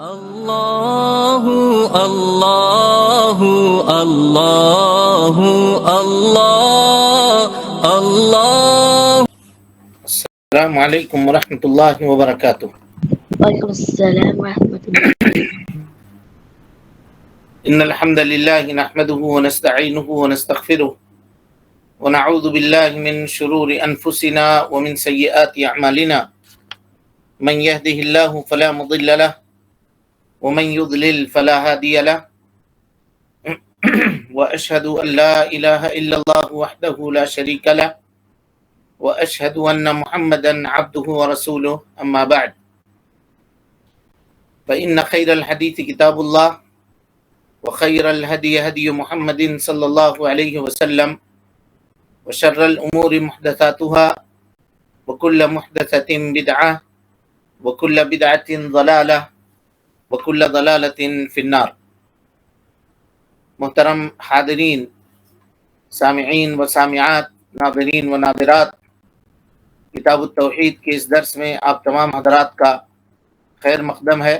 اللہ اللہ اللہ اللہ اللہ۔ السلام علیکم ورحمۃ اللہ وبرکاتہ۔ وعلیکم السلام ورحمۃ اللہ۔ ان الحمد للہ نحمده ونستعینه ونستغفره ونعوذ باللہ من شرور انفسنا ومن سیئات اعمالنا، من يهده الله فلا مضل له ومن يضلل فلا هادي له، واشهد ان لا اله الا الله وحده لا شريك له، واشهد ان محمدا عبده ورسوله، اما بعد فان خير الحديث كتاب الله، وخير الهدي هدي محمد صلى الله عليه وسلم، وشر الامور محدثاتها، وكل محدثة بدعة، وكل بدعة ضلالة، وكل ضلالة في النار۔ محترم حاضرین، سامعین و سامعات، ناظرین و ناظرات، کتاب التوحید کے اس درس میں آپ تمام حضرات کا خیر مقدم ہے۔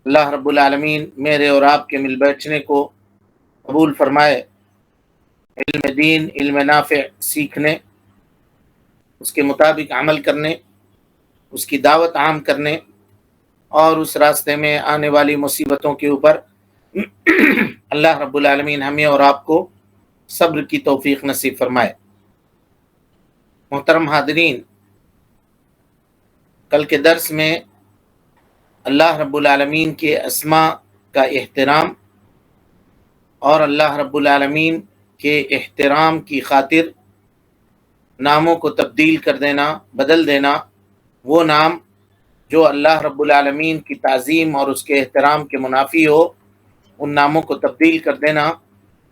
اللہ رب العالمین میرے اور آپ کے مل بیٹھنے کو قبول فرمائے، علم دین، علم نافع سیکھنے، اس کے مطابق عمل کرنے، اس کی دعوت عام کرنے اور اس راستے میں آنے والی مصیبتوں کے اوپر اللہ رب العالمین ہمیں اور آپ کو صبر کی توفیق نصیب فرمائے۔ محترم حاضرین، کل کے درس میں اللہ رب العالمین کے اسماء کا احترام اور اللہ رب العالمین کے احترام کی خاطر ناموں کو تبدیل کر دینا، بدل دینا، وہ نام جو اللہ رب العالمین کی تعظیم اور اس کے احترام کے منافی ہو، ان ناموں کو تبدیل کر دینا،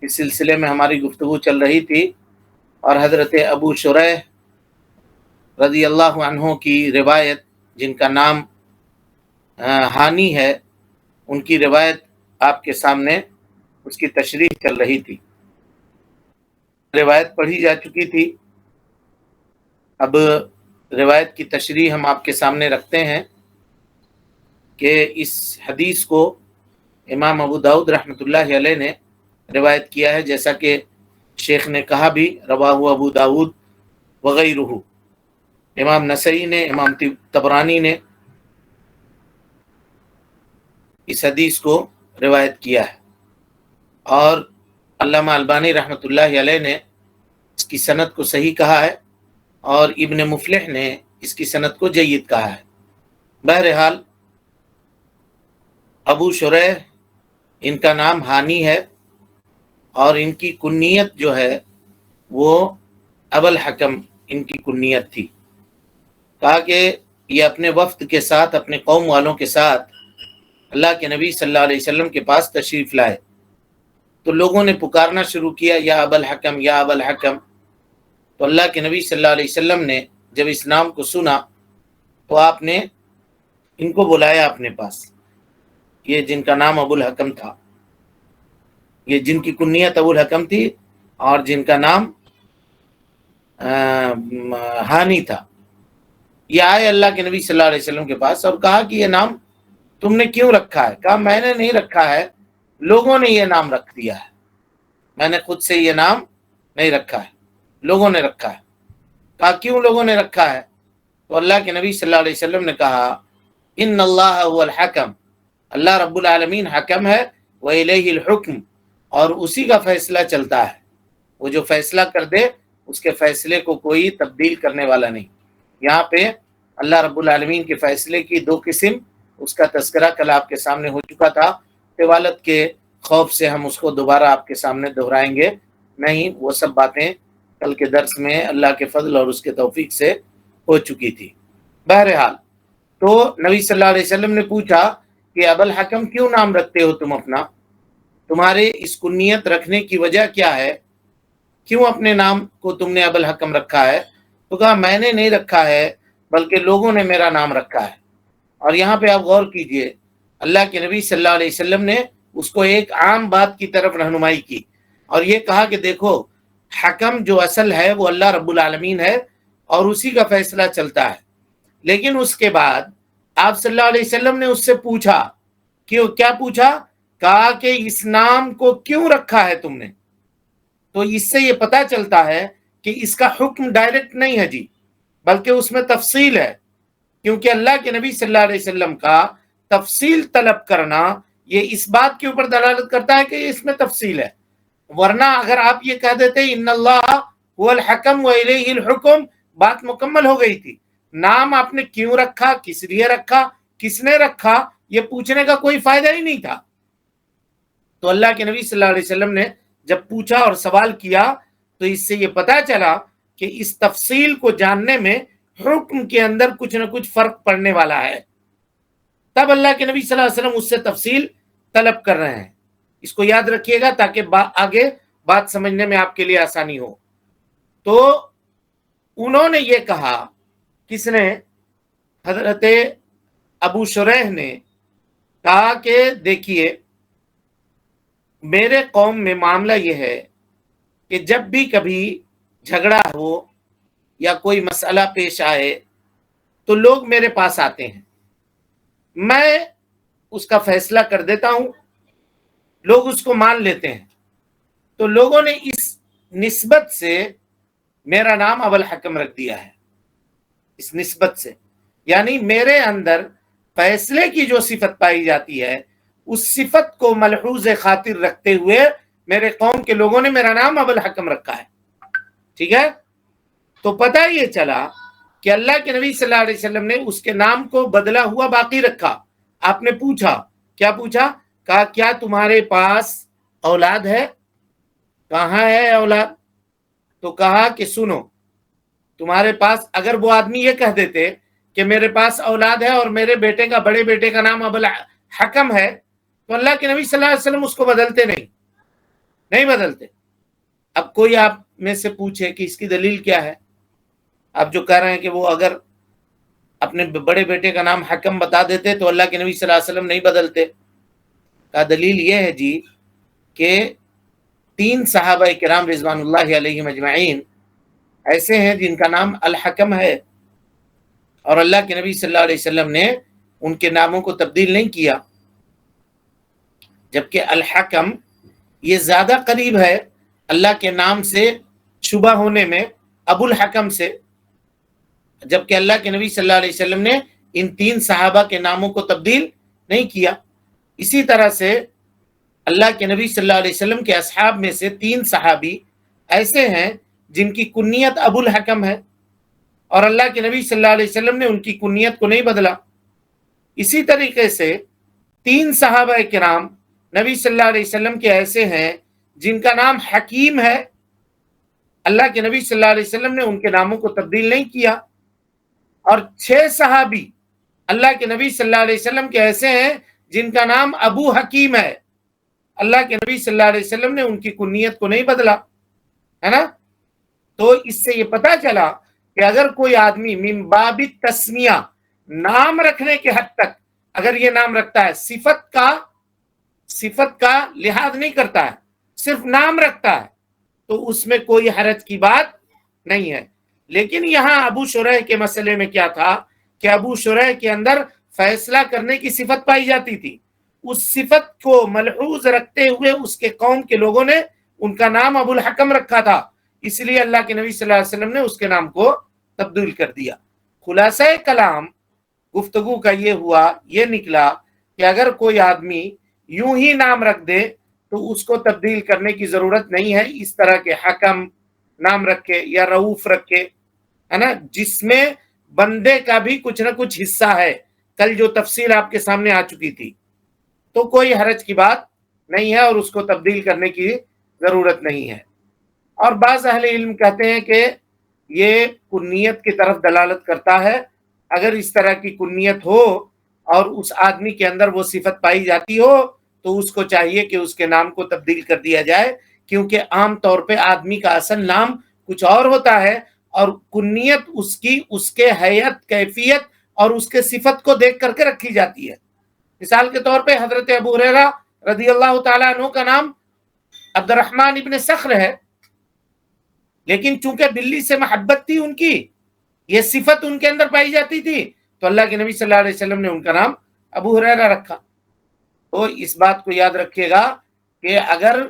اس سلسلے میں ہماری گفتگو چل رہی تھی، اور حضرت ابو شریح رضی اللہ عنہ کی روایت، جن کا نام ہانی ہے، ان کی روایت آپ کے سامنے اس کی تشریح چل رہی تھی۔ روایت پڑھی جا چکی تھی، اب روایت کی تشریح ہم آپ کے سامنے رکھتے ہیں کہ اس حدیث کو امام ابو داؤد رحمۃ اللہ علیہ نے روایت کیا ہے، جیسا کہ شیخ نے کہا بھی، رواہ ابو داؤد وغیرہ۔ امام نسائی نے، امام طبرانی نے اس حدیث کو روایت کیا ہے، اور علامہ البانی رحمۃ اللہ علیہ نے اس کی سند کو صحیح کہا ہے، اور ابن مفلح نے اس کی سند کو جید کہا ہے۔ بہرحال ابو شریح ان کا نام ہانی ہے، اور ان کی کنیت جو ہے وہ ابو الحکم ان کی کنیت تھی۔ کہا کہ یہ اپنے وفد کے ساتھ، اپنے قوم والوں کے ساتھ اللہ کے نبی صلی اللہ علیہ وسلم کے پاس تشریف لائے، تو لوگوں نے پکارنا شروع کیا، یا ابو الحکم، یا ابو الحکم۔ تو اللہ کے نبی صلی اللہ علیہ وسلم نے جب اس نام کو سنا تو آپ نے ان کو بلایا اپنے پاس، یہ جن کا نام ابو الحکم تھا، یہ جن کی کنیت ابو الحکم تھی اور جن کا نام ہانی تھا، یہ آئے اللہ کے نبی صلی اللہ علیہ وسلم کے پاس اور کہا کہ یہ نام تم نے کیوں رکھا ہے؟ کہا میں نے نہیں رکھا ہے، لوگوں نے یہ نام رکھ دیا ہے، میں نے خود سے یہ نام نہیں رکھا ہے، لوگوں نے رکھا ہے۔ کہا کیوں لوگوں نے رکھا ہے؟ تو اللہ کے نبی صلی اللہ علیہ وسلم نے کہا، ان اللہ هو الحکم، اللہ رب العالمین حکم ہے، وإلیہ الحکم، اور اسی کا فیصلہ چلتا ہے، وہ جو فیصلہ کر دے اس کے فیصلے کو کوئی تبدیل کرنے والا نہیں۔ یہاں پہ اللہ رب العالمین کے فیصلے کی دو قسم، اس کا تذکرہ کل آپ کے سامنے ہو چکا تھا، طوالت کے خوف سے ہم اس کو دوبارہ آپ کے سامنے دہرائیں گے نہیں، وہ سب باتیں کل کے درس میں اللہ کے فضل اور اس کے توفیق سے ہو چکی تھی۔ بہرحال تو نبی صلی اللہ علیہ وسلم نے پوچھا کہ ابو الحکم کیوں نام رکھتے ہو تم اپنا؟ تمہارے اس کنیت رکھنے کی وجہ کیا ہے؟ کیوں اپنے نام کو تم نے ابو الحکم رکھا ہے؟ تو کہا میں نے نہیں رکھا ہے، بلکہ لوگوں نے میرا نام رکھا ہے۔ اور یہاں پہ آپ غور کیجئے، اللہ کے نبی صلی اللہ علیہ وسلم نے اس کو ایک عام بات کی طرف رہنمائی کی، اور یہ کہا کہ دیکھو، حکم جو اصل ہے وہ اللہ رب العالمین ہے، اور اسی کا فیصلہ چلتا ہے، لیکن اس کے بعد آپ صلی اللہ علیہ وسلم نے اس سے پوچھا کہ کیا پوچھا؟ کہا کہ اس نام کو کیوں رکھا ہے تم نے؟ تو اس سے یہ پتا چلتا ہے کہ اس کا حکم ڈائریکٹ نہیں ہے جی، بلکہ اس میں تفصیل ہے، کیونکہ اللہ کے نبی صلی اللہ علیہ وسلم کا تفصیل طلب کرنا یہ اس بات کے اوپر دلالت کرتا ہے کہ اس میں تفصیل ہے، ورنہ اگر آپ یہ کہہ دیتے ان اللہ هو الحکم والیہ الحکم، بات مکمل ہو گئی تھی۔ نام آپ نے کیوں رکھا، کس لیے رکھا، کس نے رکھا، یہ پوچھنے کا کوئی فائدہ ہی نہیں تھا۔ تو اللہ کے نبی صلی اللہ علیہ وسلم نے جب پوچھا اور سوال کیا تو اس سے یہ پتا چلا کہ اس تفصیل کو جاننے میں حکم کے اندر کچھ نہ کچھ فرق پڑنے والا ہے، تب اللہ کے نبی صلی اللہ علیہ وسلم اس سے تفصیل طلب کر رہے ہیں۔ اس کو یاد رکھیے گا تاکہ آگے بات سمجھنے میں آپ کے لیے آسانی ہو۔ تو انہوں نے یہ کہا، کس نے؟ حضرت ابو شریح نے کہا کہ دیکھیے میرے قوم میں معاملہ یہ ہے کہ جب بھی کبھی جھگڑا ہو یا کوئی مسئلہ پیش آئے تو لوگ میرے پاس آتے ہیں، میں اس کا فیصلہ کر دیتا ہوں، لوگ اس کو مان لیتے ہیں، تو لوگوں نے اس نسبت سے میرا نام ابو الحکم رکھ دیا ہے۔ اس نسبت سے یعنی میرے اندر فیصلے کی جو صفت پائی جاتی ہے اس صفت کو ملحوظ خاطر رکھتے ہوئے میرے قوم کے لوگوں نے میرا نام ابو الحکم رکھا ہے، ٹھیک ہے؟ تو پتہ یہ چلا کہ اللہ کے نبی صلی اللہ علیہ وسلم نے اس کے نام کو بدلا ہوا باقی رکھا۔ آپ نے پوچھا، کیا پوچھا؟ کہا کیا تمہارے پاس اولاد ہے؟ کہاں ہے اولاد؟ تو کہا کہ سنو، تمہارے پاس، اگر وہ آدمی یہ کہہ دیتے کہ میرے پاس اولاد ہے اور میرے بیٹے کا، بڑے بیٹے کا نام ابو الحکم ہے، تو اللہ کے نبی صلی اللہ علیہ وسلم اس کو بدلتے نہیں بدلتے۔ اب کوئی آپ میں سے پوچھے کہ اس کی دلیل کیا ہے؟ آپ جو کہہ رہے ہیں کہ وہ اگر اپنے بڑے بیٹے کا نام حکم بتا دیتے تو اللہ کے نبی صلی اللہ علیہ وسلم نہیں بدلتے۔ کا دلیل یہ ہے جی کہ 3 صحابہ کرام رضوان اللہ علیہم اجمعین ایسے ہیں جن کا نام الحکم ہے، اور اللہ کے نبی صلی اللہ علیہ وسلم نے ان کے ناموں کو تبدیل نہیں کیا، جبکہ الحکم یہ زیادہ قریب ہے اللہ کے نام سے شبہ ہونے میں ابو الحکم سے، جبکہ اللہ کے نبی صلی اللہ علیہ وسلم نے ان 3 صحابہ کے ناموں کو تبدیل نہیں کیا۔ اسی طرح سے اللہ کے نبی صلی اللہ علیہ وسلم کے اصحاب میں سے 3 صحابی ایسے ہیں جن کی کنیت ابو الحکم ہے، اور اللہ کے نبی صلی اللہ علیہ وسلم نے ان کی کنیت کو نہیں بدلا۔ اسی طریقے سے 3 صحابہ کرام نبی صلی اللہ علیہ وسلم کے ایسے ہیں جن کا نام حکیم ہے، اللہ کے نبی صلی اللہ علیہ وسلم نے ان کے ناموں کو تبدیل نہیں کیا۔ اور 6 صحابی اللہ کے نبی صلی اللہ علیہ وسلم کے ایسے ہیں جن کا نام ابو حکیم ہے، اللہ کے نبی صلی اللہ علیہ وسلم نے ان کی کنیت کو نہیں بدلا، ہے نا؟ تو اس سے یہ پتا چلا کہ اگر کوئی آدمی من باب تسمیہ، نام رکھنے کے حد تک اگر یہ نام رکھتا ہے، صفت کا لحاظ نہیں کرتا ہے، صرف نام رکھتا ہے، تو اس میں کوئی حرج کی بات نہیں ہے۔ لیکن یہاں ابو شریح کے مسئلے میں کیا تھا کہ ابو شریح کے اندر فیصلہ کرنے کی صفت پائی جاتی تھی، اس صفت کو ملحوظ رکھتے ہوئے اس کے قوم کے لوگوں نے ان کا نام ابو الحکم رکھا تھا، اس لیے اللہ کے نبی صلی اللہ علیہ وسلم نے اس کے نام کو تبدیل کر دیا۔ خلاصہ کلام گفتگو کا یہ ہوا، یہ نکلا کہ اگر کوئی آدمی یوں ہی نام رکھ دے تو اس کو تبدیل کرنے کی ضرورت نہیں ہے، اس طرح کے حکم نام رکھے یا رؤوف رکھے، ہے نا، جس میں بندے کا بھی کچھ نہ کچھ حصہ ہے، کل جو تفصیل آپ کے سامنے آ چکی تھی، تو کوئی حرج کی بات نہیں ہے اور اس کو تبدیل کرنے کی ضرورت نہیں ہے۔ اور بعض اہل علم کہتے ہیں کہ یہ کنیت کی طرف دلالت کرتا ہے، اگر اس طرح کی کنیت ہو اور اس آدمی کے اندر وہ صفت پائی جاتی ہو تو اس کو چاہیے کہ اس کے نام کو تبدیل کر دیا جائے، کیونکہ عام طور پہ آدمی کا اصل نام کچھ اور ہوتا ہے اور کنیت اس کے حیت، کیفیت اور اس کے صفت کو دیکھ کر کے رکھی جاتی ہے۔ مثال کے طور پہ حضرت ابو ہریرہ رضی اللہ تعالیٰ عنہ کا نام عبد الرحمن ابن صخر ہے، لیکن چونکہ بلی سے محبت تھی ان کی، یہ صفت ان کے اندر پائی جاتی تھی، تو اللہ کے نبی صلی اللہ علیہ وسلم نے ان کا نام ابو ہریرہ رکھا۔ تو اس بات کو یاد رکھیے گا کہ اگر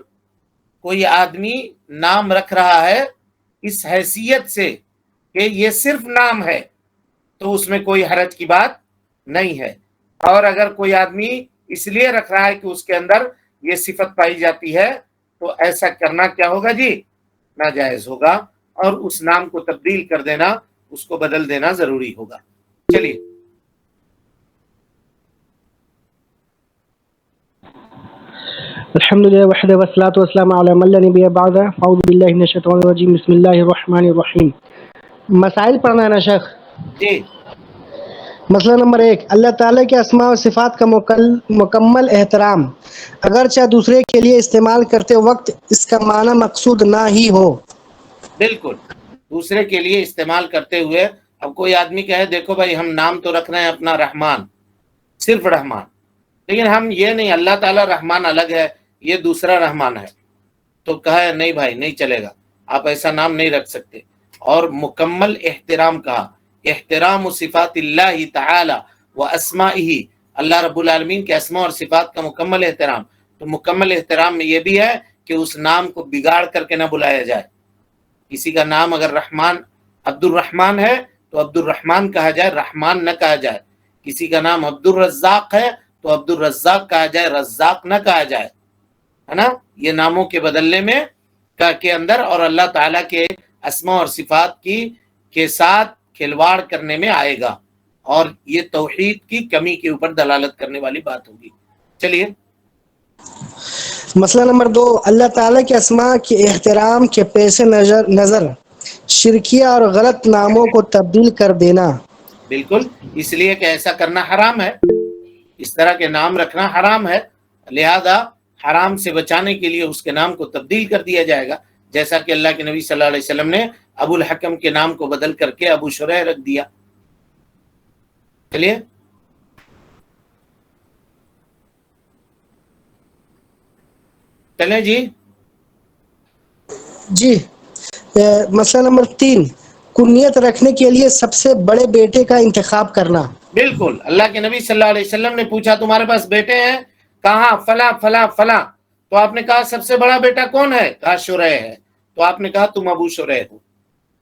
کوئی آدمی نام رکھ رہا ہے اس حیثیت سے کہ یہ صرف نام ہے تو اس میں کوئی حرج کی بات نہیں ہے، اور اگر کوئی آدمی اس لیے رکھ رہا ہے کہ اس کے اندر یہ صفت پائی جاتی ہے تو ایسا کرنا کیا ہوگا جی؟ ناجائز ہوگا، اور اس نام کو تبدیل کر دینا، اس کو بدل دینا ضروری ہوگا۔ چلیے الحمد لله وحده والصلاة والسلام على من لا نبي بعده اعوذ بالله من الشیطان الرجیم بسم اللہ الرحمن الرحیم۔ مسائل پڑھنا ہے نا شیخ؟ جی مسئلہ نمبر 1، اللہ تعالیٰ کے اسماء و صفات کا مکمل احترام اگرچہ دوسرے کے لیے استعمال کرتے وقت اس کا معنی مقصود نہ ہی ہو۔ بالکل، دوسرے کے لیے استعمال کرتے ہوئے اب کوئی آدمی کہے دیکھو بھائی ہم نام تو رکھ رہے ہیں اپنا رحمان، صرف رحمان، لیکن ہم یہ نہیں، اللہ تعالیٰ رحمان الگ ہے، یہ دوسرا رحمان ہے، تو کہا نہیں بھائی نہیں چلے گا، آپ ایسا نام نہیں رکھ سکتے۔ اور مکمل احترام کہا، احترام صفات اللہ تعالی و اسمائہ، اللہ رب العالمین کے اسماء اور صفات کا مکمل احترام۔ تو مکمل احترام میں یہ بھی ہے کہ اس نام کو بگاڑ کر کے نہ بلایا جائے۔ کسی کا نام اگر رحمان عبد الرحمن ہے تو عبد الرحمن کہا جائے، رحمان نہ کہا جائے۔ کسی کا نام عبد الرزاق ہے تو عبد الرزاق کہا جائے، رزاق نہ کہا جائے، ہے نا؟ یہ ناموں کے بدلنے میں کے اندر اور اللہ تعالیٰ کے اسماء اور صفات کے ساتھ کھلواڑ کرنے میں آئے گا، اور یہ توحید کی کمی کے اوپر دلالت کرنے والی بات ہوگی۔ چلیے مسئلہ نمبر 2، اللہ تعالیٰ کے اسماء کے احترام کے پیش نظر شرکیہ اور غلط ناموں کو تبدیل کر دینا۔ بالکل، اس لیے کہ ایسا کرنا حرام ہے، اس طرح کے نام رکھنا حرام ہے، لہذا حرام سے بچانے کے لیے اس کے نام کو تبدیل کر دیا جائے گا، جیسا کہ اللہ کے نبی صلی اللہ علیہ وسلم نے ابو الحکم کے نام کو بدل کر کے ابو شریح رکھ دیا۔ چلیے چلیں جی مسئلہ نمبر 3، کنیت رکھنے کے لیے سب سے بڑے بیٹے کا انتخاب کرنا۔ بالکل، اللہ کے نبی صلی اللہ علیہ وسلم نے پوچھا تمہارے پاس بیٹے ہیں؟ کہاں فلاں فلاں فلاں، تو آپ نے کہا سب سے بڑا بیٹا کون ہے؟ کہا شریح ہے، تو آپ نے کہا تم ابو شریح ہو۔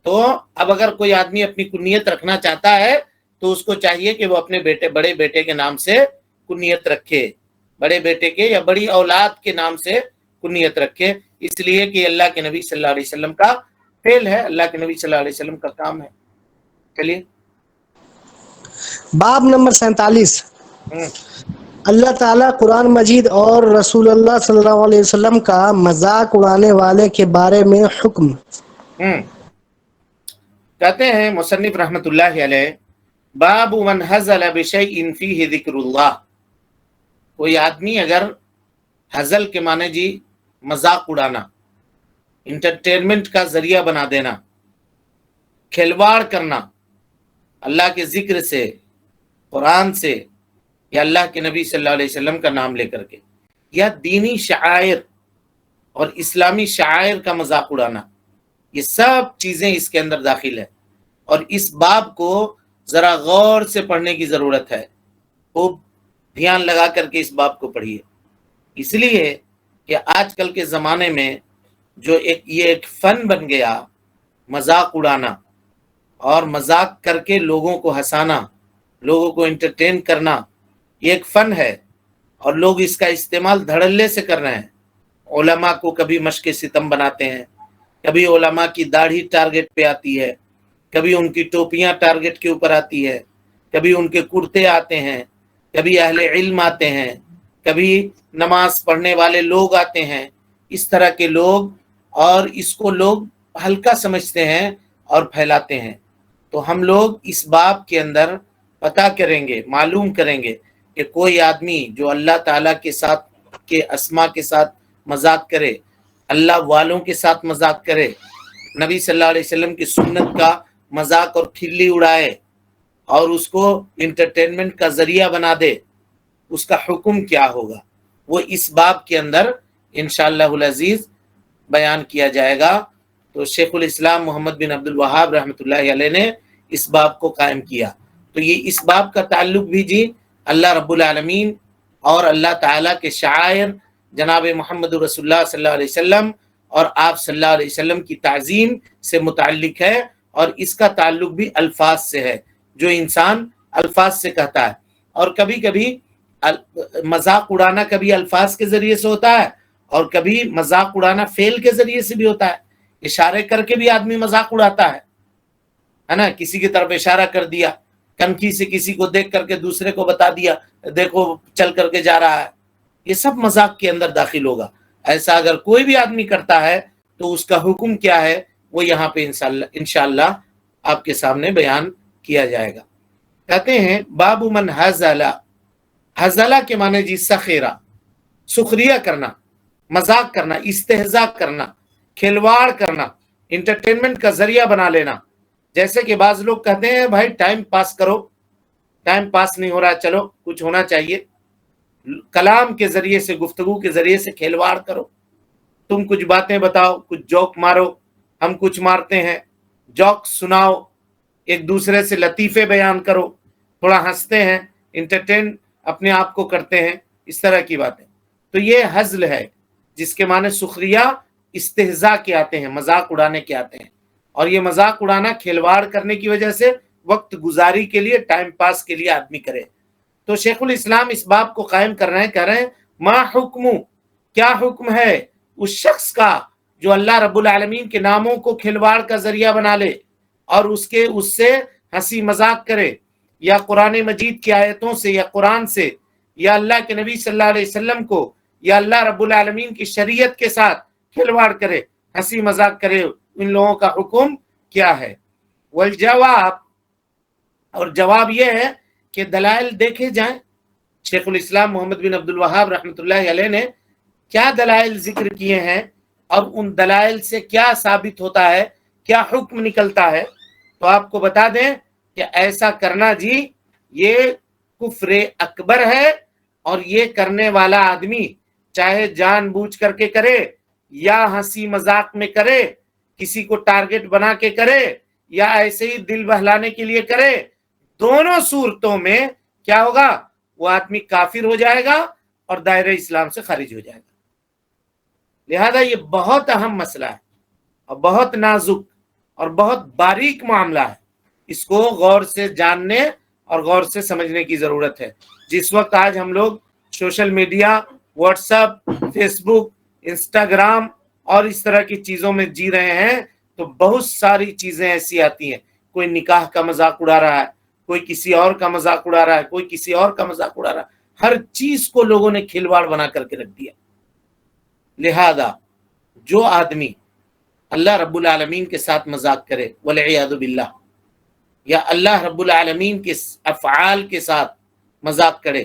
تو اب اگر کوئی آدمی اپنی کنیت رکھنا چاہتا ہے تو اس کو چاہیے کہ وہ اپنے بڑے بیٹے کے نام سے کنیت رکھے، بڑے بیٹے کے یا بڑی اولاد کے نام سے کنیت رکھے، اس لیے کہ اللہ کے نبی صلی اللہ علیہ وسلم کا فعل ہے، اللہ کے نبی صلی اللہ علیہ وسلم کا کام ہے۔ چلیے باب نمبر 47، اللہ تعالیٰ قرآن مجید اور رسول اللہ صلی اللہ علیہ وسلم کا مذاق اڑانے والے کے بارے میں حکم۔ کہتے ہیں مصنف رحمت اللہ علیہ، باب من ہزل بشیء فیہ ذکر اللہ، کوئی آدمی اگر ہزل کے معنی جی مذاق اڑانا، انٹرٹینمنٹ کا ذریعہ بنا دینا، کھلواڑ کرنا اللہ کے ذکر سے، قرآن سے، یا اللہ کے نبی صلی اللہ علیہ وسلم کا نام لے کر کے، یا دینی شعائر اور اسلامی شعائر کا مذاق اڑانا، یہ سب چیزیں اس کے اندر داخل ہے، اور اس باب کو ذرا غور سے پڑھنے کی ضرورت ہے، خوب دھیان لگا کر کے اس باب کو پڑھیے، اس لیے کہ آج کل کے زمانے میں جو یہ ایک فن بن گیا مذاق اڑانا، اور مذاق کر کے لوگوں کو ہنسانا، لوگوں کو انٹرٹین کرنا، یہ ایک فن ہے، اور لوگ اس کا استعمال دھڑلے سے کر رہے ہیں۔ علماء کو کبھی مشق ستم بناتے ہیں، کبھی علماء کی داڑھی ٹارگٹ پہ آتی ہے، کبھی ان کی ٹوپیاں ٹارگٹ کے اوپر آتی ہے، کبھی ان کے کرتے آتے ہیں، کبھی اہل علم آتے ہیں، کبھی نماز پڑھنے والے لوگ آتے ہیں، اس طرح کے لوگ، اور اس کو لوگ ہلکا سمجھتے ہیں اور پھیلاتے ہیں۔ تو ہم لوگ اس باب کے اندر پتہ کریں گے، معلوم کریں گے کہ کوئی آدمی جو اللہ تعالیٰ کے ساتھ کے اسماء کے ساتھ مذاق کرے، اللہ والوں کے ساتھ مذاق کرے، نبی صلی اللہ علیہ وسلم کی سنت کا مذاق اور کھلی اڑائے، اور اس کو انٹرٹینمنٹ کا ذریعہ بنا دے، اس کا حکم کیا ہوگا، وہ اس باب کے اندر انشاءاللہ العزیز بیان کیا جائے گا۔ تو شیخ الاسلام محمد بن عبد الوہاب رحمۃ اللہ علیہ نے اس باب کو قائم کیا، تو یہ اس باب کا تعلق بھی جی اللہ رب العالمین اور اللہ تعالیٰ کے شاعر جناب محمد رسول اللہ صلی اللہ علیہ وسلم اور آپ صلی اللہ علیہ وسلم کی تعظیم سے متعلق ہے، اور اس کا تعلق بھی الفاظ سے ہے، جو انسان الفاظ سے کہتا ہے۔ اور کبھی کبھی مذاق اڑانا کبھی الفاظ کے ذریعے سے ہوتا ہے، اور کبھی مذاق اڑانا فعل کے ذریعے سے بھی ہوتا ہے۔ اشارے کر کے بھی آدمی مذاق اڑاتا ہے نا، کسی کی طرف اشارہ کر دیا، کنکھی سے کسی کو دیکھ کر کے دوسرے کو بتا دیا دیکھو چل کر کے جا رہا ہے، یہ سب مذاق کے اندر داخل ہوگا۔ ایسا اگر کوئی بھی آدمی کرتا ہے تو اس کا حکم کیا ہے وہ یہاں پہ انشاءاللہ آپ کے سامنے بیان کیا جائے گا۔ کہتے ہیں باب من حزلا، حزلہ کے معنی جی سخیرہ، سخریہ کرنا، مذاق کرنا، استہزاء کرنا، کھلواڑ کرنا، انٹرٹینمنٹ کا ذریعہ بنا لینا۔ جیسے کہ بعض لوگ کہتے ہیں بھائی ٹائم پاس کرو، ٹائم پاس نہیں ہو رہا، چلو کچھ ہونا چاہیے، کلام کے ذریعے سے، گفتگو کے ذریعے سے کھلواڑ کرو، تم کچھ باتیں بتاؤ، کچھ جوک مارو، ہم کچھ مارتے ہیں، جوک سناؤ، ایک دوسرے سے لطیفے بیان کرو، تھوڑا ہنستے ہیں، انٹرٹین اپنے آپ کو کرتے ہیں، اس طرح کی باتیں۔ تو یہ ہزل ہے جس کے معنی سخریہ، استہزاء کے آتے ہیں، مذاق اڑانے کے آتے ہیں، اور یہ مذاق اڑانا کھلواڑ کرنے کی وجہ سے وقت گزاری کے لیے، ٹائم پاس کے لیے آدمی کرے۔ تو شیخ الاسلام اس باب کو قائم کر رہے ہیں، کہہ رہے ہیں ما حکم، کیا حکم ہے اس شخص کا جو اللہ رب العالمین کے ناموں کو کھلواڑ کا ذریعہ بنا لے اور اس سے ہنسی مذاق کرے، یا قرآن مجید کی آیتوں سے، یا قرآن سے، یا اللہ کے نبی صلی اللہ علیہ وسلم کو، یا اللہ رب العالمین کی شریعت کے ساتھ کھلواڑ کرے، ہنسی مذاق کرے، ان لوگوں کا حکم کیا ہے؟ والجواب، اور جواب یہ ہے کہ دلائل دیکھے جائیں۔ شیخ الاسلام محمد بن عبد الوہاب رحمۃ اللہ علیہ نے کیا دلائل ذکر کیے ہیں، اور ان دلائل سے کیا ثابت ہوتا ہے، کیا حکم نکلتا ہے، تو آپ کو بتا دیں کہ ایسا کرنا جی یہ کفر اکبر ہے، اور یہ کرنے والا آدمی چاہے جان بوجھ کر کے کرے یا ہنسی مذاق میں کرے، کسی کو ٹارگٹ بنا کے کرے، یا ایسے ہی دل بہلانے کے لیے کرے، دونوں صورتوں میں کیا ہوگا؟ وہ آدمی کافر ہو جائے گا اور دائرہ اسلام سے خارج ہو جائے گا۔ لہذا یہ بہت اہم مسئلہ ہے، اور بہت نازک اور بہت باریک معاملہ ہے، اس کو غور سے جاننے اور غور سے سمجھنے کی ضرورت ہے۔ جس وقت آج ہم لوگ social media, WhatsApp, Facebook, Instagram اور اس طرح کی چیزوں میں جی رہے ہیں، تو بہت ساری چیزیں ایسی آتی ہیں، کوئی نکاح کا مذاق اڑا رہا ہے، کوئی کسی اور کا مذاق اڑا رہا ہے، کوئی کسی اور کا مذاق اڑا رہا ہے، ہر چیز کو لوگوں نے کھلواڑ بنا کر کے رکھ دیا۔ لہذا جو آدمی اللہ رب العالمین کے ساتھ مذاق کرے والعیاذ باللہ، یا اللہ رب العالمین کے افعال کے ساتھ مذاق کرے،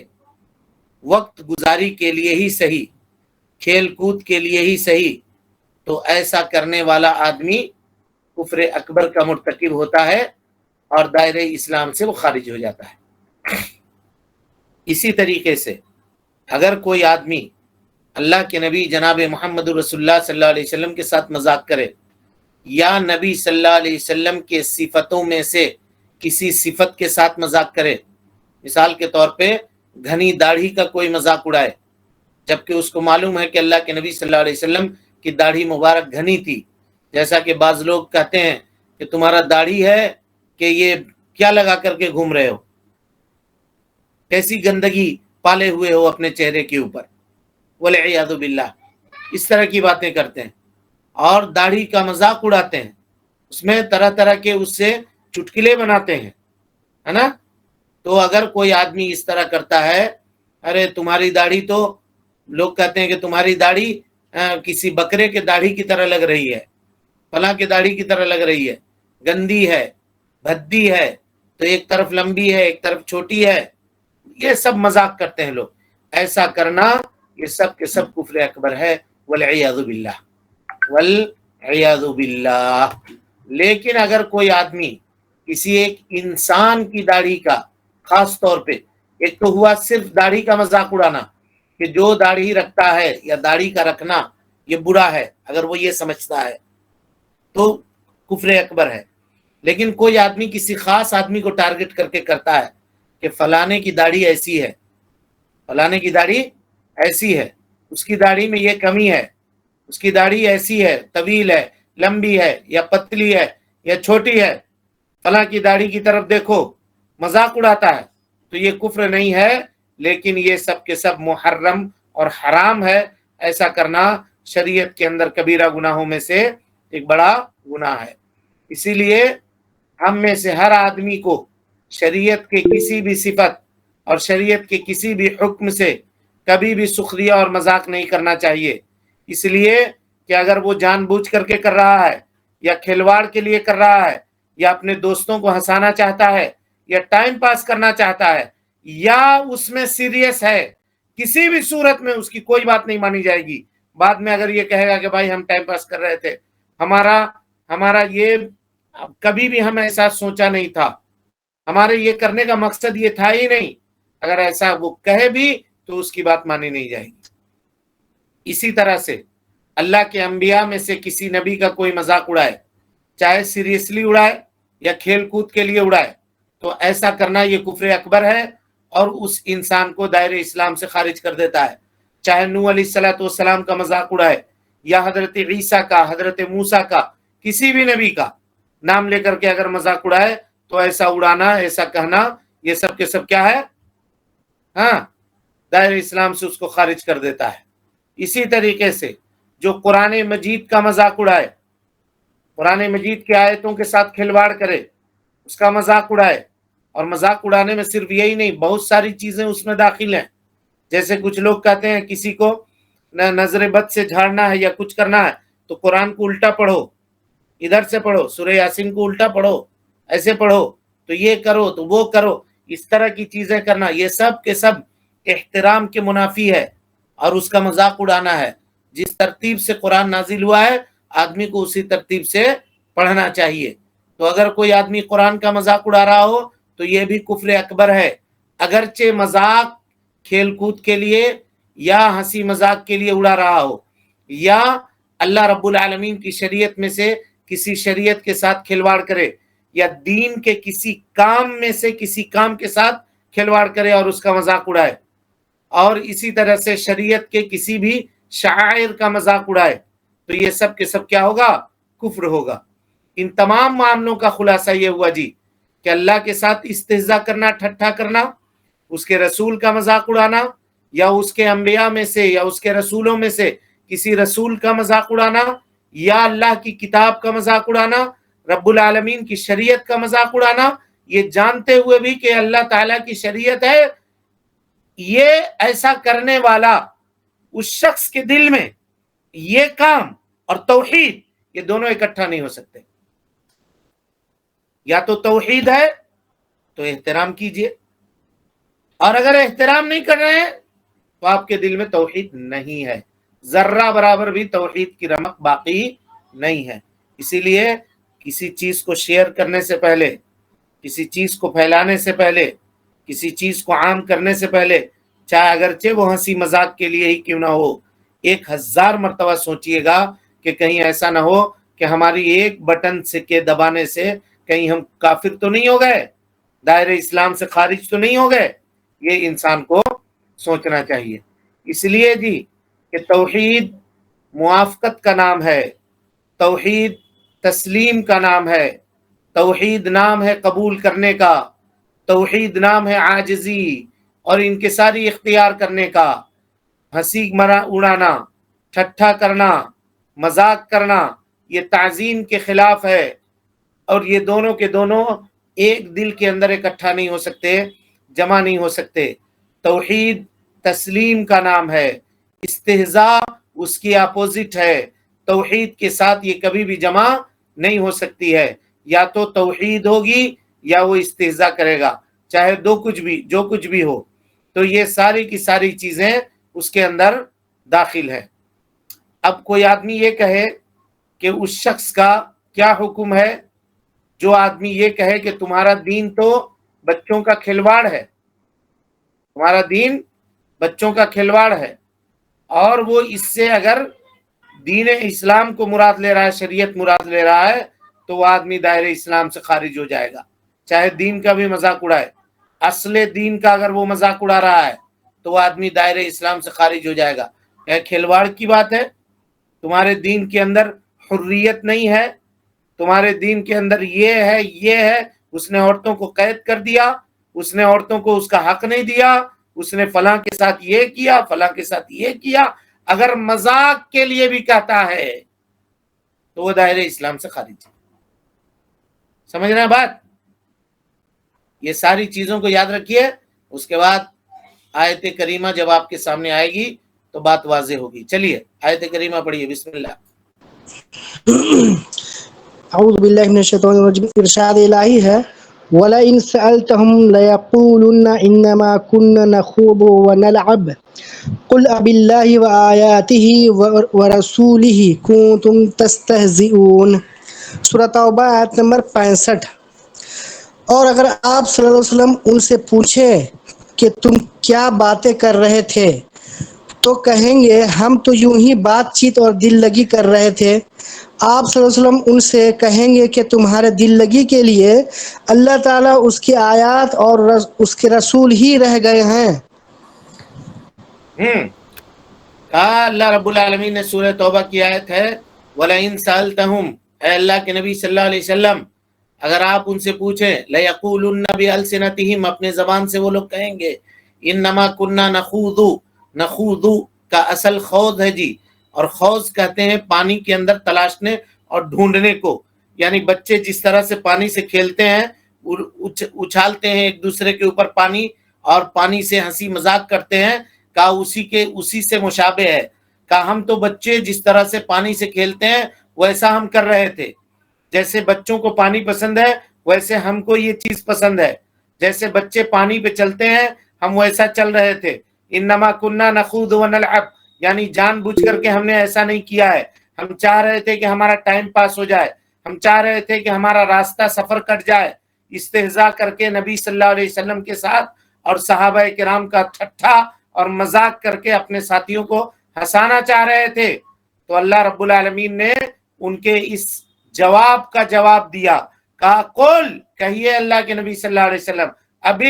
وقت گزاری کے لیے ہی صحیح، کھیل کود کے لیے ہی صحیح، تو ایسا کرنے والا آدمی کفر اکبر کا مرتکب ہوتا ہے اور دائرہ اسلام سے وہ خارج ہو جاتا ہے۔ اسی طریقے سے اگر کوئی آدمی اللہ کے نبی جناب محمد رسول اللہ صلی اللہ علیہ وسلم کے ساتھ مذاق کرے، یا نبی صلی اللہ علیہ وسلم کے صفتوں میں سے کسی صفت کے ساتھ مذاق کرے، مثال کے طور پہ گھنی داڑھی کا کوئی مذاق اڑائے، جبکہ اس کو معلوم ہے کہ اللہ کے نبی صلی اللہ علیہ وسلم کی داڑھی مبارک گھنی تھی، جیسا کہ بعض لوگ کہتے ہیں کہ تمہارا داڑھی ہے کہ یہ کیا لگا کر کے گھوم رہے ہو، کیسی گندگی پالے ہوئے ہو اپنے چہرے کے اوپر، والعیاذ باللہ، اس طرح کی باتیں کرتے ہیں اور داڑھی کا مذاق اڑاتے ہیں، اس میں طرح طرح کے اس سے چٹکلے بناتے ہیں، ہے نا۔ تو اگر کوئی آدمی اس طرح کرتا ہے، ارے تمہاری داڑھی تو، لوگ کہتے ہیں کہ تمہاری داڑھی کسی بکرے کے داڑھی کی طرح لگ رہی ہے، فلاں کے داڑھی کی طرح لگ رہی ہے، گندی ہے، بھدی ہے، تو ایک طرف لمبی ہے ایک طرف چھوٹی ہے، یہ سب مذاق کرتے ہیں لوگ۔ ایسا کرنا یہ سب کے سب کفر اکبر ہے، والعیاذ باللہ، والعیاذ باللہ۔ لیکن اگر کوئی آدمی کسی ایک انسان کی داڑھی کا، خاص طور پہ ایک تو ہوا صرف داڑھی کا مذاق اڑانا، کہ جو داڑھی رکھتا ہے یا داڑھی کا رکھنا یہ برا ہے، اگر وہ یہ سمجھتا ہے تو کفر اکبر ہے۔ لیکن کوئی آدمی کسی خاص آدمی کو ٹارگٹ کر کے کرتا ہے کہ فلانے کی داڑھی ایسی ہے، فلانے کی داڑھی ایسی ہے، اس کی داڑھی میں یہ کمی ہے، اس کی داڑھی ایسی ہے، طویل ہے، لمبی ہے، یا پتلی ہے یا چھوٹی ہے، فلاں کی داڑھی کی طرف دیکھو، مذاق اڑاتا ہے، تو یہ کفر نہیں ہے، لیکن یہ سب کے سب محرم اور حرام ہے۔ ایسا کرنا شریعت کے اندر کبیرہ گناہوں میں سے ایک بڑا گناہ ہے۔ اسی لیے ہم میں سے ہر آدمی کو شریعت کے کسی بھی صفت اور شریعت کے کسی بھی حکم سے کبھی بھی سخریہ اور مذاق نہیں کرنا چاہیے، اس لیے کہ اگر وہ جان بوجھ کر کے کر رہا ہے یا کھلواڑ کے لیے کر رہا ہے یا اپنے دوستوں کو ہنسانا چاہتا ہے یا ٹائم پاس کرنا چاہتا ہے یا اس میں سیریس ہے، کسی بھی صورت میں اس کی کوئی بات نہیں مانی جائے گی۔ بعد میں اگر یہ کہے گا کہ بھائی ہم ٹائم پاس کر رہے تھے، ہمارا یہ کبھی بھی ہم ایسا سوچا نہیں تھا، ہمارے یہ کرنے کا مقصد یہ تھا ہی نہیں، اگر ایسا وہ کہے بھی تو اس کی بات مانی نہیں جائے گی۔ اسی طرح سے اللہ کے انبیاء میں سے کسی نبی کا کوئی مذاق اڑائے، چاہے سیریسلی اڑائے یا کھیل کود کے لیے اڑائے، تو ایسا کرنا یہ کفر اکبر ہے اور اس انسان کو دائرہ اسلام سے خارج کر دیتا ہے۔ چاہے نوح علیہ السلام کا مذاق اڑائے یا حضرت عیسیٰ کا، حضرت موسیٰ کا، کسی بھی نبی کا نام لے کر کے اگر مذاق اڑائے تو ایسا اڑانا، ایسا کہنا، یہ سب کے سب کیا ہے؟ ہاں، دائرہ اسلام سے اس کو خارج کر دیتا ہے۔ اسی طریقے سے جو قرآن مجید کا مذاق اڑائے، قرآن مجید کی آیتوں کے ساتھ کھلواڑ کرے، اس کا مذاق اڑائے، اور مذاق اڑانے میں صرف یہی نہیں، بہت ساری چیزیں اس میں داخل ہیں۔ جیسے کچھ لوگ کہتے ہیں کسی کو نظر بد سے جھاڑنا ہے یا کچھ کرنا ہے تو قرآن کو الٹا پڑھو، ادھر سے پڑھو، سورہ یاسین کو الٹا پڑھو، ایسے پڑھو، تو یہ کرو تو وہ کرو، اس طرح کی چیزیں کرنا، یہ سب کے سب احترام کے منافی ہے اور اس کا مذاق اڑانا ہے۔ جس ترتیب سے قرآن نازل ہوا ہے آدمی کو اسی ترتیب سے پڑھنا چاہیے۔ تو اگر کوئی آدمی قرآن کا مذاق اڑا رہا ہو تو یہ بھی کفر اکبر ہے، اگرچہ مذاق کھیل کود کے لیے یا ہنسی مذاق کے لیے اڑا رہا ہو، یا اللہ رب العالمین کی شریعت میں سے کسی شریعت کے ساتھ کھلواڑ کرے، یا دین کے کسی کام میں سے کسی کام کے ساتھ کھلواڑ کرے اور اس کا مذاق اڑائے، اور اسی طرح سے شریعت کے کسی بھی شعائر کا مذاق اڑائے، تو یہ سب کے سب کیا ہوگا؟ کفر ہوگا۔ ان تمام معاملوں کا خلاصہ یہ ہوا جی کہ اللہ کے ساتھ استہزاء کرنا، ٹھٹھا کرنا، اس کے رسول کا مذاق اڑانا، یا اس کے انبیاء میں سے یا اس کے رسولوں میں سے کسی رسول کا مذاق اڑانا، یا اللہ کی کتاب کا مذاق اڑانا، رب العالمین کی شریعت کا مذاق اڑانا، یہ جانتے ہوئے بھی کہ اللہ تعالیٰ کی شریعت ہے، یہ ایسا کرنے والا اس شخص کے دل میں یہ کام اور توحید، یہ دونوں اکٹھا نہیں ہو سکتے۔ یا تو توحید ہے تو احترام کیجئے، اور اگر احترام نہیں کر رہے ہیں تو آپ کے دل میں توحید نہیں ہے، ذرہ برابر بھی توحید کی رمق باقی نہیں ہے۔ اسی لیے کسی چیز کو شیئر کرنے سے پہلے، کسی چیز کو پھیلانے سے پہلے، کسی چیز کو عام کرنے سے پہلے، چاہے اگرچہ وہ ہنسی مذاق کے لیے ہی کیوں نہ ہو، 1000 مرتبہ سوچئے گا کہ کہیں ایسا نہ ہو کہ ہماری ایک بٹن سے کے دبانے سے کہیں ہم کافر تو نہیں ہو گئے، دائرہ اسلام سے خارج تو نہیں ہو گئے۔ یہ انسان کو سوچنا چاہیے۔ اس لیے جی کہ توحید موافقت کا نام ہے، توحید تسلیم کا نام ہے، توحید نام ہے قبول کرنے کا، توحید نام ہے عاجزی اور انکساری اختیار کرنے کا۔ ہنسی اڑانا، ٹھٹھا کرنا، مذاق کرنا، یہ تعظیم کے خلاف ہے، اور یہ دونوں کے دونوں ایک دل کے اندر اکٹھا نہیں ہو سکتے، جمع نہیں ہو سکتے۔ توحید تسلیم کا نام ہے، استہزاء اس کی اپوزٹ ہے، توحید کے ساتھ یہ کبھی بھی جمع نہیں ہو سکتی ہے، یا تو توحید ہوگی یا وہ استہزاء کرے گا، چاہے جو کچھ بھی ہو، تو یہ ساری کی ساری چیزیں اس کے اندر داخل ہے۔ اب کوئی آدمی یہ کہے کہ اس شخص کا کیا حکم ہے جو آدمی یہ کہے کہ تمہارا دین تو بچوں کا کھلواڑ ہے، تمہارا دین بچوں کا کھلواڑ ہے، اور وہ اس سے اگر دین اسلام کو مراد لے رہا ہے، شریعت مراد لے رہا ہے، تو وہ آدمی دائرے اسلام سے خارج ہو جائے گا، چاہے دین کا بھی مذاق اڑائے، اصل دین کا اگر وہ مذاق اڑا رہا ہے تو وہ آدمی دائرے اسلام سے خارج ہو جائے گا۔ یہ کھلواڑ کی بات ہے، تمہارے دین کے اندر حریت نہیں ہے، تمہارے دین کے اندر یہ ہے، اس نے عورتوں کو قید کر دیا، اس نے عورتوں کو اس کا حق نہیں دیا، اس نے فلاں کے ساتھ یہ کیا، فلاں کے ساتھ یہ کیا، اگر مذاق کے لیے بھی کہتا ہے تو وہ دائرے اسلام سے خارج ہے۔ سمجھ رہے ہیں بات؟ یہ ساری چیزوں کو یاد رکھیے، اس کے بعد آیت کریمہ جب آپ کے سامنے آئے گی تو بات واضح ہوگی۔ چلیے آیت کریمہ پڑھیے، بسم اللہ۔ اعوذ باللہ من الشیطان الرجیم، ارشاد الہی ہے وَلَئِن سَأَلْتَهُمْ لَيَقُولُنَّ إِنَّمَا كُنَّا نَخُوضُ وَنَلْعَبُ قُلْ أَبِاللَّهِ وَآيَاتِهِ وَرَسُولِهِ كُنتُمْ تَسْتَهْزِئُونَ۔ سورۃ توبہ آیت نمبر 65۔ اور اگر آپ صلی اللہ علیہ وسلم ان سے پوچھیں کہ تم کیا باتیں کر رہے تھے تو کہیں گے ہم تو یوں ہی بات چیت اور دل لگی کر رہے تھے۔ آپ صلی اللہ علیہ وسلم ان سے کہیں گے کہ تمہارے دل لگی کے لیے اللہ تعالیٰ اس کی آیات اور اس کے رسول ہی رہ گئے ہیں۔ کہا اللہ رب العالمین نے سورہ توبہ کی آیت ہے وَلَئِن سَأَلْتَهُمْ، اے اللہ کے نبی صلی اللہ علیہ وسلم اگر آپ ان سے پوچھیں لَيَقُولُنَّ بِأَلْسِنَتِهِمْ، اپنے زبان سے وہ لوگ کہیں گے اِنَّمَا كُنَّا نَخُوضُ، نخوض کا اصل خوض ہے جی، اور خوض کہتے ہیں پانی کے اندر تلاشنے اور ڈھونڈنے کو، یعنی بچے جس طرح سے پانی سے کھیلتے ہیں، اچھالتے ہیں ایک دوسرے کے اوپر پانی اور پانی سے ہنسی مذاق کرتے ہیں، کہا اسی سے مشابہ ہے۔ کہا ہم تو بچے جس طرح سے پانی سے کھیلتے ہیں ویسا ہم کر رہے تھے، جیسے بچوں کو پانی پسند ہے ویسے ہم کو یہ چیز پسند ہے، جیسے بچے پانی پہ چلتے ہیں ہم ویسا چل رہے تھے۔ انما کننا نخوض ونلعب، یعنی جان بوجھ کر کے ہم نے ایسا نہیں کیا ہے، ہم چاہ رہے تھے کہ ہمارا ٹائم پاس ہو جائے، ہم چاہ رہے تھے کہ ہمارا راستہ سفر کٹ جائے، استہزاء کر کے نبی صلی اللہ علیہ وسلم کے ساتھ اور صحابہ کرام کا ٹھٹھا اور مذاق کر کے اپنے ساتھیوں کو ہنسانا چاہ رہے تھے۔ تو اللہ رب العالمین نے ان کے اس جواب کا جواب دیا، کہا قل، کہیے اللہ کے نبی صلی اللہ علیہ وسلم، اب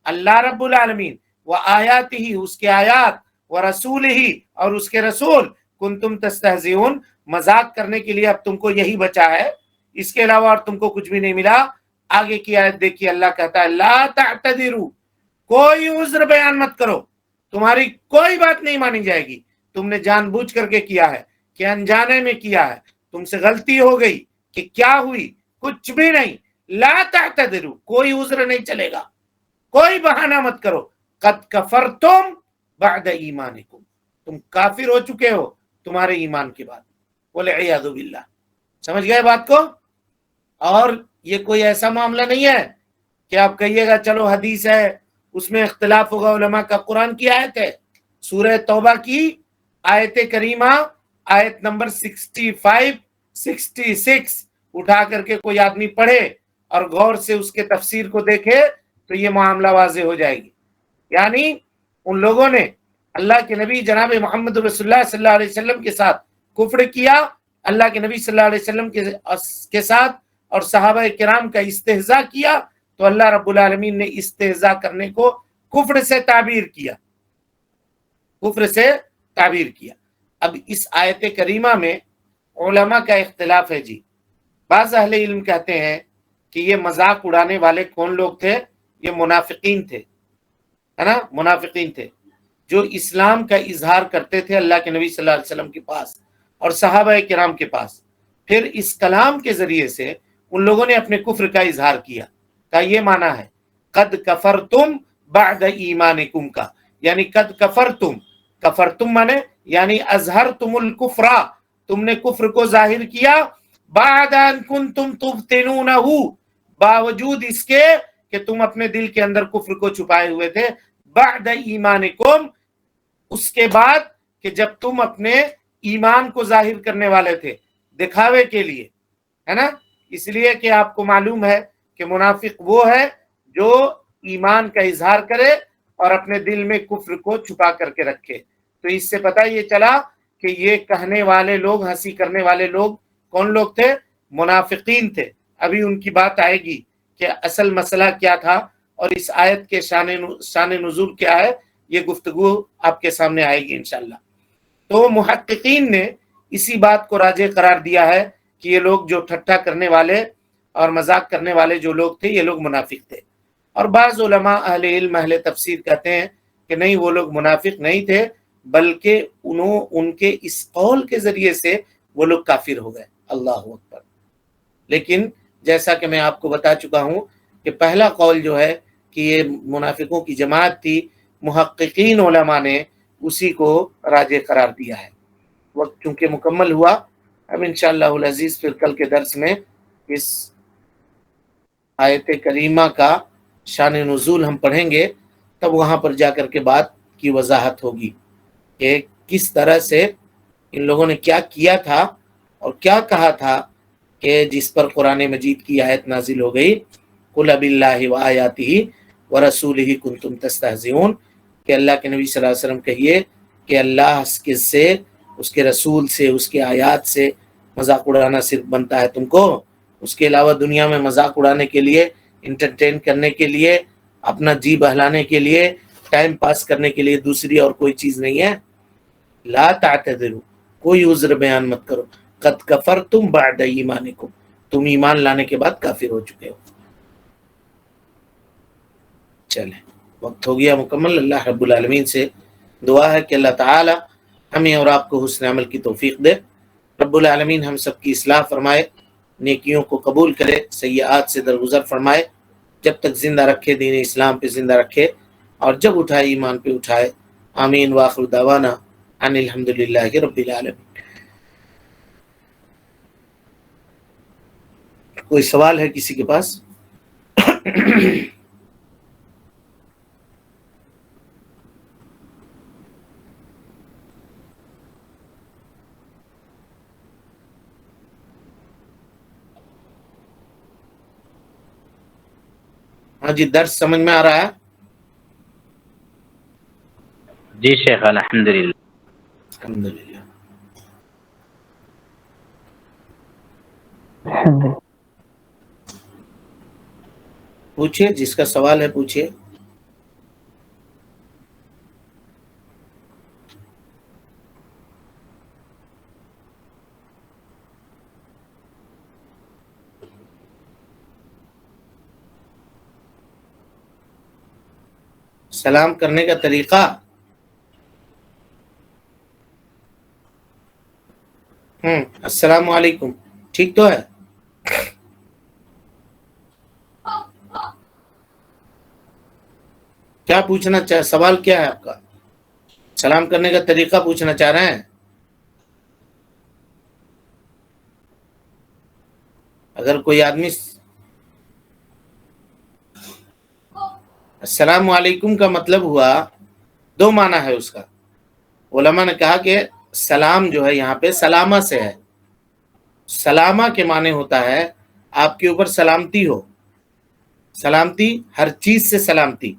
اللہ رب العالمین وآیاتہ، اس کے آیات، ورسولہ، اور اس کے رسول، کنتم تستہزئون، مذاق کرنے کے لیے اب تم کو یہی بچا ہے، اس کے علاوہ اور تم کو کچھ بھی نہیں ملا۔ آگے کی آیت دیکھیے، اللہ کہتا ہے لا تعتذروا، کوئی عذر بیان مت کرو، تمہاری کوئی بات نہیں مانی جائے گی، تم نے جان بوجھ کر کے کیا ہے کہ انجانے میں کیا ہے، تم سے غلطی ہو گئی کہ کیا ہوئی، کچھ بھی نہیں، لا تعتذروا، کوئی عذر نہیں چلے گا، کوئی بہانہ مت کرو، قد کفرتم بعد ایمانکم، تم کافر ہو چکے ہو تمہارے ایمان کے بعد، والعیاذ باللہ۔ سمجھ گئے بات کو؟ اور یہ کوئی ایسا معاملہ نہیں ہے کہ آپ کہیے گا چلو حدیث ہے اس میں اختلاف ہوگا علماء کا، قرآن کی آیت ہے، سورہ توبہ کی آیت کریمہ آیت نمبر 65 66 اٹھا کر کے کوئی آدمی پڑھے اور غور سے اس کے تفسیر کو دیکھے تو یہ معاملہ واضح ہو جائے گی۔ یعنی ان لوگوں نے اللہ کے نبی جناب محمد رسول اللہ صلی اللہ علیہ وسلم کے ساتھ کفر کیا، اللہ کے نبی صلی اللہ علیہ وسلم کے ساتھ اور صحابہ کرام کا استہزاء کیا، تو اللہ رب العالمین نے استہزاء کرنے کو کفر سے تعبیر کیا، کفر سے تعبیر کیا۔ اب اس آیت کریمہ میں علماء کا اختلاف ہے جی، بعض اہل علم کہتے ہیں کہ یہ مذاق اڑانے والے کون لوگ تھے؟ یہ منافقین تھے، ہے نا، منافقین تھے جو اسلام کا اظہار کرتے تھے اللہ کے نبی صلی اللہ علیہ وسلم کے پاس اور صحابہ کرام کے پاس، پھر اس کلام کے ذریعے سے ان لوگوں نے اپنے کفر کا اظہار کیا۔ کا یہ معنی ہے قد کفرتم بعد ایمانکم کا، یعنی قد کفرتم، کفرتم مانے یعنی اظہرتم الکفر، تم نے کفر کو ظاہر کیا، بعد ان کنتم تبطنونہ، باوجود اس کے کہ تم اپنے دل کے اندر کفر کو چھپائے ہوئے تھے، بعد ایمانکم، اس کے بعد کہ جب تم اپنے ایمان کو ظاہر کرنے والے تھے دکھاوے کے لیے، ہے نا، اس لیے کہ آپ کو معلوم ہے کہ منافق وہ ہے جو ایمان کا اظہار کرے اور اپنے دل میں کفر کو چھپا کر کے رکھے۔ تو اس سے پتہ یہ چلا کہ یہ کہنے والے لوگ، ہنسی کرنے والے لوگ کون لوگ تھے؟ منافقین تھے. ابھی ان کی بات آئے گی کہ اصل مسئلہ کیا تھا اور اس آیت کے شان نزول کیا ہے، یہ گفتگو آپ کے سامنے آئے گی انشاءاللہ. تو محققین نے اسی بات کو راجح قرار دیا ہے کہ یہ لوگ جو ٹھٹھا کرنے والے اور مذاق کرنے والے جو لوگ تھے، یہ لوگ منافق تھے. اور بعض علماء اہل علم اہل تفسیر کہتے ہیں کہ نہیں، وہ لوگ منافق نہیں تھے، بلکہ ان کے اس قول کے ذریعے سے وہ لوگ کافر ہو گئے. اللہ اکبر. لیکن جیسا کہ میں آپ کو بتا چکا ہوں کہ پہلا قول جو ہے کہ یہ منافقوں کی جماعت تھی، محققین علماء نے اسی کو راجح قرار دیا ہے. وقت چونکہ مکمل ہوا، اب انشاءاللہ العزیز پھر کل کے درس میں اس آیت کریمہ کا شان نزول ہم پڑھیں گے، تب وہاں پر جا کر کے بات کی وضاحت ہوگی کہ کس طرح سے ان لوگوں نے کیا کیا تھا اور کیا کہا تھا کہ جس پر قرآن مجید کی آیت نازل ہو گئی، قُلْ بِاللَّهِ وَآيَاتِهِ وَرَسُولِهِ كُنْتُمْ تَسْتَهْزِئُونَ، کہ اللہ کے نبی صلی اللہ علیہ وسلم کہیے کہ اللہ سے، اس کے رسول سے، اس کے آیات سے مذاق اڑانا صرف بنتا ہے تم کو. اس کے علاوہ دنیا میں مذاق اڑانے کے لیے، انٹرٹین کرنے کے لیے، اپنا جی بہلانے کے لیے، ٹائم پاس کرنے کے لیے دوسری اور کوئی چیز نہیں ہے. لا تعتذروا، کوئی عذر بیان مت کرو. قد کفرتم بعد ایمانکم، تم ایمان لانے کے بعد کافر ہو چکے ہو. چلیں، وقت ہو گیا مکمل. اللہ رب العالمین سے دعا ہے کہ اللہ تعالی ہمیں اور آپ کو حسن عمل کی توفیق دے. رب العالمین ہم سب کی اصلاح فرمائے، نیکیوں کو قبول کرے، سیئات سے درگزر فرمائے، جب تک زندہ رکھے دین اسلام پہ زندہ رکھے، اور جب اٹھائے ایمان پہ اٹھائے. آمین. وآخر دعوانا ان الحمدللہ رب العالمین. کوئی سوال ہے کسی کے پاس؟ ہاں جی، درس سمجھ میں آ رہا ہے؟ جی شیخ، الحمدللہ. الحمدللہ. پوچھئے، جس کا سوال ہے پوچھئے. سلام کرنے کا طریقہ، السلام علیکم، ٹھیک تو ہے؟ کیا پوچھنا چاہ، سوال کیا ہے آپ کا؟ سلام کرنے کا طریقہ پوچھنا چاہ رہے ہیں؟ اگر کوئی آدمی السلام علیکم کا مطلب ہوا، دو معنی ہے اس کا. علماء نے کہا کہ سلام جو ہے یہاں پہ سلامہ سے ہے. سلامہ کے معنی ہوتا ہے آپ کے اوپر سلامتی ہو. سلامتی، ہر چیز سے سلامتی.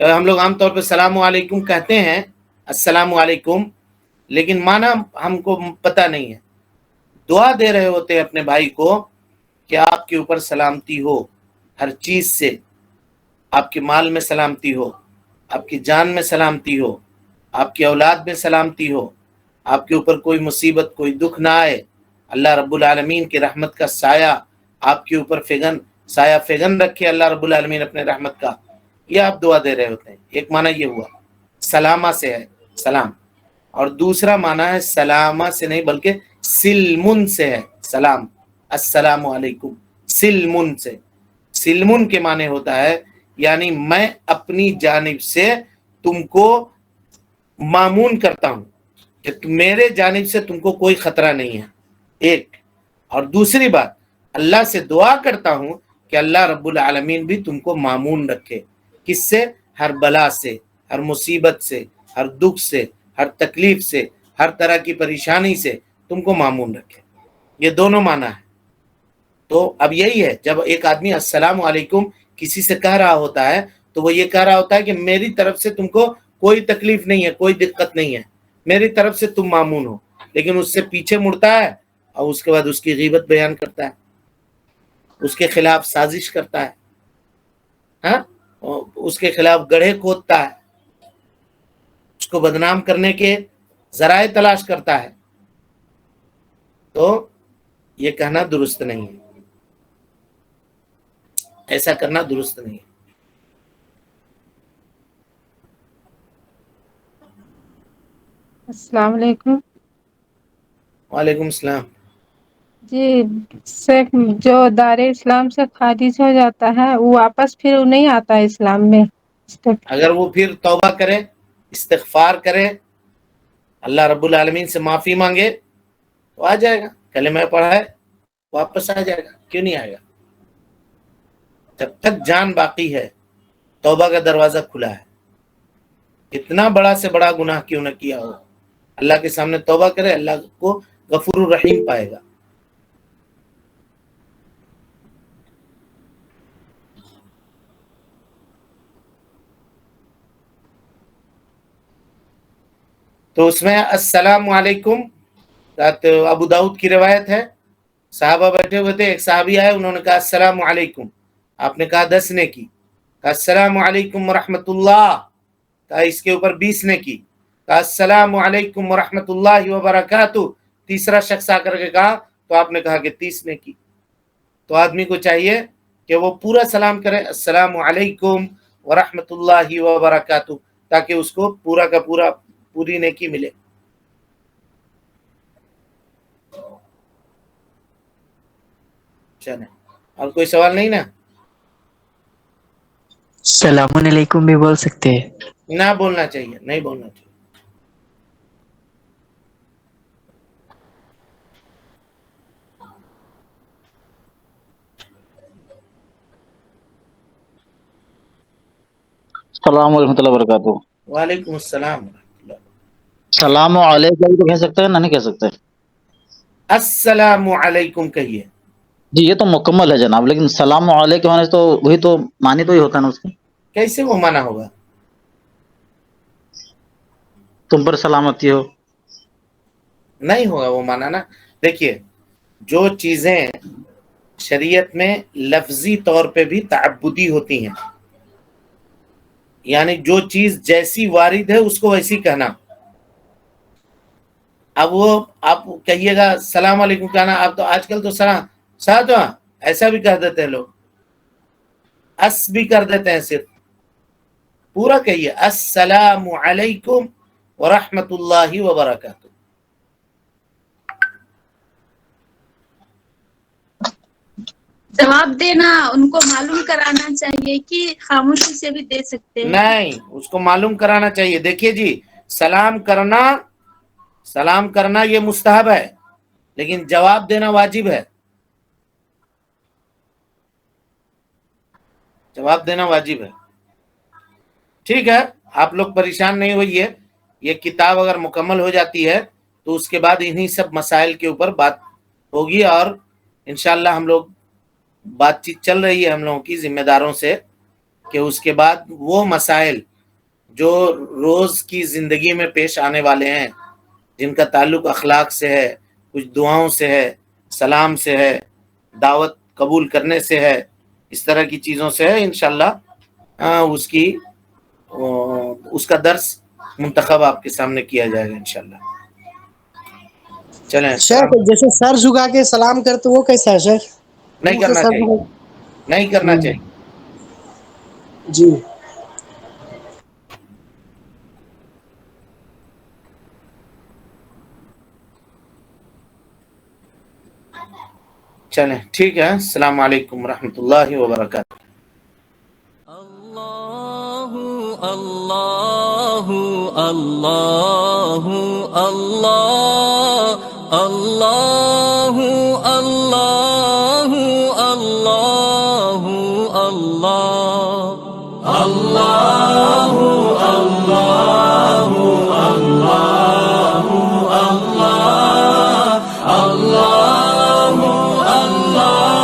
ہم لوگ عام طور پہ السلام علیکم کہتے ہیں، السلام علیکم، لیکن معنی ہم کو پتہ نہیں ہے. دعا دے رہے ہوتے ہیں اپنے بھائی کو کہ آپ کے اوپر سلامتی ہو، ہر چیز سے. آپ کے مال میں سلامتی ہو، آپ کی جان میں سلامتی ہو، آپ کی اولاد میں سلامتی ہو، آپ کے اوپر کوئی مصیبت، کوئی دکھ نہ آئے. اللہ رب العالمین کی رحمت کا سایہ آپ کے اوپر سایہ فیغن رکھے اللہ رب العالمین اپنے رحمت کا. یہ آپ دعا دے رہے ہوتے ہیں. ایک معنی یہ ہوا، سلامہ سے ہے سلام. اور دوسرا معنی ہے سلامہ سے نہیں بلکہ سلمن سے ہے سلام. السلام علیکم، سلمن سے. سلمن کے معنی ہوتا ہے یعنی میں اپنی جانب سے تم کو مامون کرتا ہوں کہ میرے جانب سے تم کو کوئی خطرہ نہیں ہے. ایک. اور دوسری بات، اللہ سے دعا کرتا ہوں کہ اللہ رب العالمین بھی تم کو مامون رکھے. کس سے؟ ہر بلا سے، ہر مصیبت سے، ہر دکھ سے، ہر تکلیف سے، ہر طرح کی پریشانی سے تم کو مامون رکھے. یہ دونوں معنی ہے. تو اب یہی ہے، جب ایک آدمی السلام علیکم کسی سے کہہ رہا ہوتا ہے تو وہ یہ کہہ رہا ہوتا ہے کہ میری طرف سے تم کو کوئی تکلیف نہیں ہے، کوئی دقت نہیں ہے، میری طرف سے تم مامون ہو. لیکن اس سے پیچھے مڑتا ہے اور اس کے بعد اس کی غیبت بیان کرتا ہے، اس کے خلاف سازش کرتا ہے، ہاں، اس کے خلاف گڑھے کھودتا ہے، اس کو بدنام کرنے کے ذرائع تلاش کرتا ہے، تو یہ کہنا درست نہیں ہے، ایسا کرنا درست نہیں ہے۔ السلام علیکم وعلیکم السلام۔ جی شیخ، جو دار اسلام سے خارج ہو جاتا ہے وہ واپس پھر نہیں آتا ہے اسلام میں؟ اگر وہ پھر توبہ کرے، استغفار کرے، اللہ رب العالمین سے معافی مانگے تو آ جائے گا، کلمہ پڑھا ہے واپس آ جائے گا، کیوں نہیں آئے گا؟ جب تک جان باقی ہے توبہ کا دروازہ کھلا ہے، اتنا بڑا سے بڑا گناہ کیوں نہ کیا ہو، اللہ کے سامنے توبہ کرے، اللہ کو غفور الرحیم پائے گا۔ تو اس میں السلام علیکم، ابو داؤد کی روایت ہے، صحابہ بیٹھے ہوئے تھے، ایک صحابی آئے، انہوں نے کہا السلام علیکم، آپ نے کہا 10 نے کی، کہا السلام علیکم ورحمۃ اللہ، کہا اس کے اوپر 20 نے کی، کہا السلام علیکم ورحمۃ اللہ وبرکاتہ، تیسرا شخص آ کر کے کہا تو آپ نے کہا کہ 30 نے کی۔ تو آدمی کو چاہیے کہ وہ پورا سلام کرے السلام علیکم ورحمۃ اللہ وبرکاتہ، تاکہ اس کو پورا کا پوری نیکی ملے۔ چلیں، اور کوئی سوال نہیں نا؟ السلام علیکم بھی بول سکتے ہیں؟ نہ بولنا چاہیے، نہیں بولنا چاہیے۔ السلام علیکم ورحمۃ اللہ وبرکاتہ۔ وعلیکم السلام ورحمۃ اللہ۔ السلام علیکم تو کہہ سکتے ہیں، نہ نہیں کہہ سکتے؟ السلام علیکم کہیے۔ جی یہ تو مکمل ہے جناب، لیکن السلام علیکم ہونے سے تو وہی تو معنی تو ہی ہوتا نا اس کی، کیسے وہ مانا ہوگا؟ تم پر سلامتی ہو۔ نہیں ہوگا وہ مانا نا۔ دیکھیے، جو چیزیں شریعت میں لفظی طور پہ بھی تعبدی ہوتی ہیں، یعنی جو چیز جیسی وارد ہے اس کو ویسی کہنا۔ اب وہ آپ کہیے گا السلام علیکم کہنا، آپ تو آج کل تو ساتھ ایسا بھی کہہ دیتے ہیں لوگ، اس بھی کر دیتے ہیں، صرف پورا کہیے السلام علیکم ورحمۃ اللہ وبرکاتہ۔ جواب دینا ان کو معلوم کرانا چاہیے کہ خاموشی سے بھی دے سکتے ہیں؟ نہیں، اس کو معلوم کرانا چاہیے۔ دیکھیے جی، سلام کرنا یہ مستحب ہے، لیکن جواب دینا واجب ہے، جواب دینا واجب ہے۔ ٹھیک ہے، آپ لوگ پریشان نہیں ہوئیے، یہ کتاب اگر مکمل ہو جاتی ہے تو اس کے بعد انہی سب مسائل کے اوپر بات ہوگی، اور انشاءاللہ ہم لوگ بات چیت چل رہی ہے ہم لوگوں کی ذمہ داروں سے کہ اس کے بعد وہ مسائل جو روز کی زندگی میں پیش آنے والے ہیں، جن کا تعلق اخلاق سے ہے، کچھ دعاؤں سے ہے، سلام سے ہے، دعوت قبول کرنے سے ہے، اس طرح کی چیزوں سے ہے، انشاءاللہ اس کا درس منتخب آپ کے سامنے کیا جائے گا انشاءاللہ۔ چلیں، شیخ جیسے سر جھکا کے سلام کرتے وہ کیسا ہے شیخ؟ نہیں کرنا سر چاہیے، نہیں کرنا چاہیے۔ جی چلیں ٹھیک ہے، السلام علیکم ورحمۃ اللہ وبرکاتہ۔ اللہ اللہ اللہ اللہ اللہ اللہ